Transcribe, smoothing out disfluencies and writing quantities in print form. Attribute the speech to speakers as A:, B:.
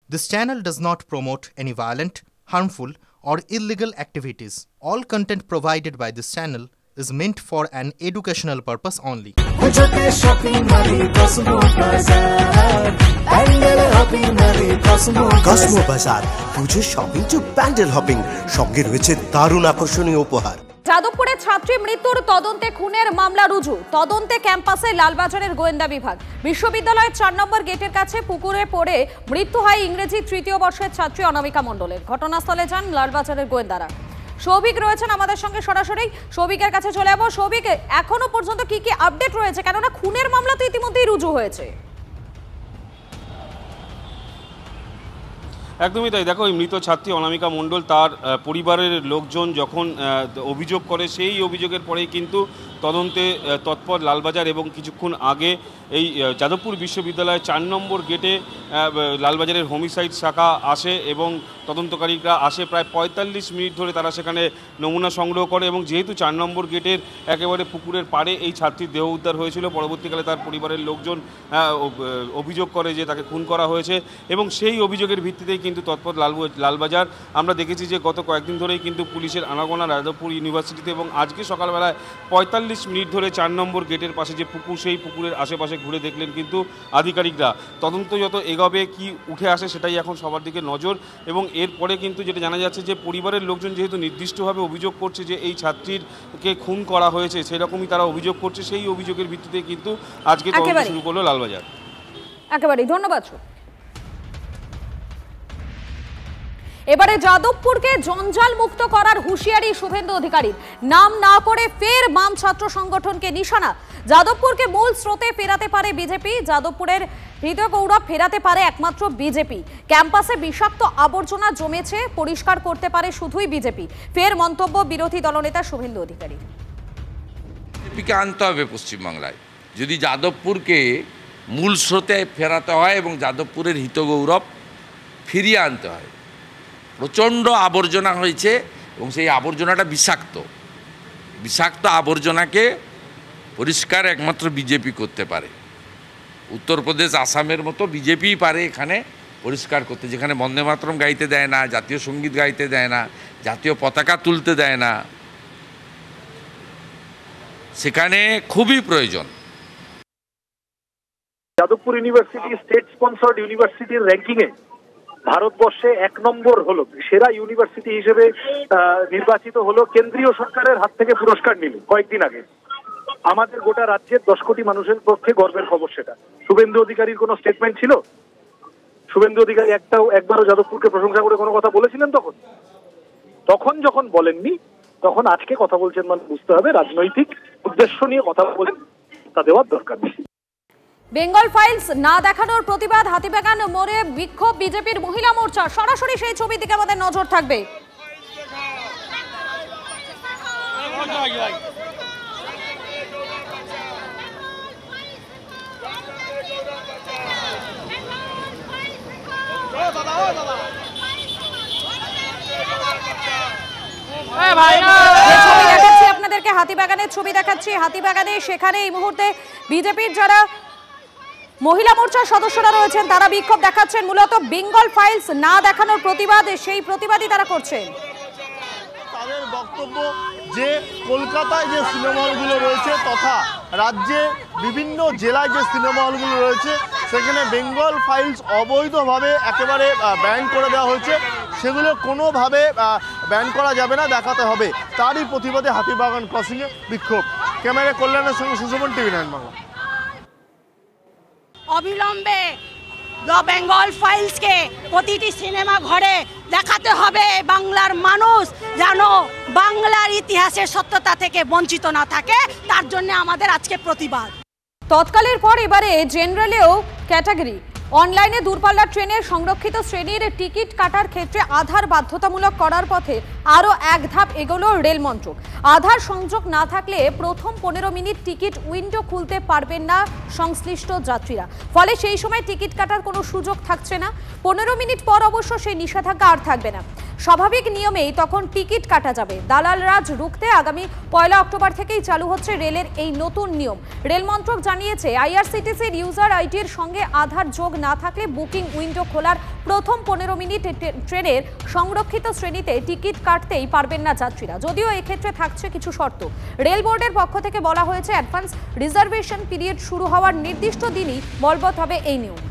A: This channel does not promote any violent, harmful, or illegal activities. All content provided by this channel is meant for an educational purpose only.
B: Cosmo বাজার পুজোর shopping two pandal hopping, সঙ্গে রয়েছে দারুণ আকর্ষণীয় উপহার।
C: যাদবপুরে ছাত্রী মৃত্যুর তদন্তে খুনের মামলা রুজু। তদন্তে ক্যাম্পাসে লালবাজারের গোয়েন্দা বিভাগ। বিশ্ববিদ্যালয়ের ৪ নম্বর গেটের কাছে পুকুরে পড়ে মৃত্যু হয় ইংরেজি তৃতীয় বর্ষের ছাত্রী অনামিকা মণ্ডলের। ঘটনাস্থলে যান লালবাজারের গোয়েন্দারা। সৌভিক রয়েছেন আমাদের সঙ্গে সরাসরি। সৌভিকের কাছে চলে যাবো। সৌভিক, এখনো পর্যন্ত কি কি আপডেট রয়েছে, কেননা খুনের মামলা তো ইতিমধ্যেই রুজু হয়েছে?
D: একদমই তাই। দেখো, এই মৃত ছাত্রী অনামিকা মণ্ডল, তার পরিবারের লোকজন যখন অভিযোগ করে, সেই অভিযোগের পরেই কিন্তু তদন্তে তৎপর লালবাজার এবং কিছুক্ষণ আগে এই যাদবপুর বিশ্ববিদ্যালয়ের ৪ নম্বর গেটে লালবাজারের হোমিসাইড শাখা আসে এবং তদন্তকারীরা আসে। প্রায় ৪৫ মিনিট ধরে তারা সেখানে নমুনা সংগ্রহ করে এবং যেহেতু ৪ নম্বর গেটের একেবারে পুকুরের পাড়ে এই ছাত্রীর দেহ উদ্ধার হয়েছিল, পরবর্তীকালে তার পরিবারের লোকজন অভিযোগ করে যে তাকে খুন করা হয়েছে এবং সেই অভিযোগের ভিত্তিতেই কিন্তু তৎপর লালবাজার। আমরা দেখেছি যে গত কয়েকদিন ধরেই কিন্তু পুলিশের আনাগোনা যাদবপুর ইউনিভার্সিটিতে, এবং আজকে সকালবেলায় ৪৫ মিনিট ধরে ৪ নম্বর গেটের পাশে যে পুকুর, সেই পুকুরের আশেপাশে ঘুরে দেখলেন কিন্তু আধিকারিকরা। তদন্ত যত এগোবে কি উঠে আসে সেটাই এখন সবার দিকে নজর। এবং এরপরে কিন্তু যেটা জানা যাচ্ছে যে পরিবারের লোকজন যেহেতু নির্দিষ্টভাবে অভিযোগ করছে যে এই ছাত্রীরকে খুন করা হয়েছে, সেরকমই তারা অভিযোগ করছে। সেই অভিযোগের ভিত্তিতে কিন্তু আজকে তদন্ত শুরু করলো লালবাজার।
C: একেবারেই ধন্যবাদ। এবারে যাদবপুরকে জঞ্জাল মুক্ত করার হুঁশিয়ারি শুভেন্দু অধিকারীর। নাম না করে ফের বাম ছাত্র সংগঠনকে নিশানা। যাদবপুরকে মূল স্রোতে ফেরাতে পারে বিজেপি, যাদবপুরের হৃদয় গৌরব ফেরাতে পারে একমাত্র বিজেপি। ক্যাম্পাসে বিষাক্ত আবর্জনা জমেছে, পরিষ্কার করতে পারে শুধুই বিজেপি। ফের মন্তব্য বিরোধী দলনেতা শুভেন্দু অধিকারী।
E: বিজেপিকে আনতে হবে পশ্চিমবাংলায়, যদি যাদবপুরকে মূল স্রোতে ফেরাতে হয় এবং যাদবপুরের হিতগৌরব ফিরিয়ে আনতে হয়। প্রচণ্ড আবর্জনা হয়েছে এবং সেই আবর্জনাটা বিষাক্ত আবর্জনাকে পরিষ্কার একমাত্র বিজেপি করতে পারে। উত্তরপ্রদেশ, আসামের মতো বিজেপিই পারে এখানে পরিষ্কার করতে, যেখানে বন্দে মাতরম গাইতে দেয় না, জাতীয় সঙ্গীত গাইতে দেয় না, জাতীয় পতাকা তুলতে দেয় না, সেখানে খুবই প্রয়োজন।
F: যাদবপুর ইউনিভার্সিটি স্টেট স্পন্সর্ড ইউনিভার্সিটির র্যাঙ্কিংয়ে ভারতবর্ষে ১ নম্বর হলো, সেরা ইউনিভার্সিটি হিসেবে নির্বাচিত হলো। কেন্দ্রীয় সরকারের হাত থেকে পুরস্কার নিল কয়েকদিন আগে। আমাদের গোটা রাজ্যের ১০ কোটি মানুষের পক্ষে গর্বের খবর সেটা। শুভেন্দু অধিকারীর কোনো স্টেটমেন্ট ছিল? শুভেন্দু অধিকারী একবারও যাদবপুরকে প্রশংসা করে কোনো কথা বলেছিলেন? তখন যখন বলেননি, তখন আজকে কথা বলছেন, মানে বুঝতে হবে রাজনৈতিক উদ্দেশ্য নিয়ে কথা বলেন, তা দেওয়ার দরকার নেই।
C: বেঙ্গল ফাইলস না দেখানোর প্রতিবাদ, হাতিবাগান মোড়ে বিক্ষোভ বিজেপির মহিলা মোর্চা। সরাসরি সেই ছবির দিকে আমাদের নজর থাকবে। আপনাদেরকে হাতিবাগানের ছবি দেখাচ্ছি। হাতিবাগানে সেখানে এই মুহূর্তে বিজেপির যারা মহিলা মোর্চার সদস্যরা রয়েছেন তারা বিক্ষোভ দেখাচ্ছেন। মূলত বেঙ্গল ফাইলস না দেখানোর প্রতিবাদ, সেই প্রতিবাদই তারা করছেন।
G: তাদের বক্তব্য যে কলকাতায় যে সিনেমা হলগুলো রয়েছে তথা রাজ্যে বিভিন্ন জেলায় যে সিনেমা হলগুলো রয়েছে সেখানে বেঙ্গল ফাইলস অবৈধভাবে একেবারে ব্যান করে দেওয়া হয়েছে, সেগুলো কোনোভাবে ব্যান করা যাবে না, দেখাতে হবে। তারই প্রতিবাদে হাতিবাগান ক্রসিংয়ে বিক্ষোভ। ক্যামেরা কল্যাণের সঙ্গে সুশোভন, TV9 বাংলা।
H: অবিলম্বে দ্য বেঙ্গল ফাইলসকে প্রতিটি সিনেমা ঘরে দেখাতে হবে। বাংলার মানুষ যেন বাংলার ইতিহাসের সত্যতা থেকে বঞ্চিত না থাকে, তার জন্য আমাদের আজকে প্রতিবাদ।
C: তৎকালের পর এবারে জেনারেলেও ক্যাটাগরি। অনলাইনে দূরপাল্লার ট্রেনের সংরক্ষিত শ্রেণীর টিকিট কাটার ক্ষেত্রে আধার বাধ্যতামূলক করার পথে আরও এক ধাপ এগোলো রেল মন্ত্রক। আধার সংযোগ না থাকলে প্রথম 15 মিনিট টিকিট উইন্ডো খুলতে পারবেন না সংশ্লিষ্ট যাত্রীরা। ফলে সেই সময় টিকিট কাটার কোনো সুযোগ থাকছে না। 15 মিনিট পর অবশ্য সেই নিষেধাজ্ঞা আর থাকবে না। স্বাভাবিক নিয়মেই তখন টিকিট কাটা যাবে। দালাল রাজ রুখতে আগামী 1 অক্টোবর থেকেই চালু হচ্ছে রেলের এই নতুন নিয়ম। রেল মন্ত্রক জানিয়েছে, আইআরসিটিসির ইউজার আইডির সঙ্গে আধার যোগ না থাকলে বুকিং উইন্ডো খোলার প্রথম 15 মিনিট ট্রেনের সংরক্ষিত শ্রেণীতে টিকিট কাটতেই পারবেন না যাত্রীরা। যদিও এক্ষেত্রে থাকছে কিছু শর্ত। রেল বোর্ডের পক্ষ থেকে বলা হয়েছে, অ্যাডভান্স রিজার্ভেশন পিরিয়ড শুরু হওয়ার নির্দিষ্ট দিনই বলবৎ হবে এই নিয়ম।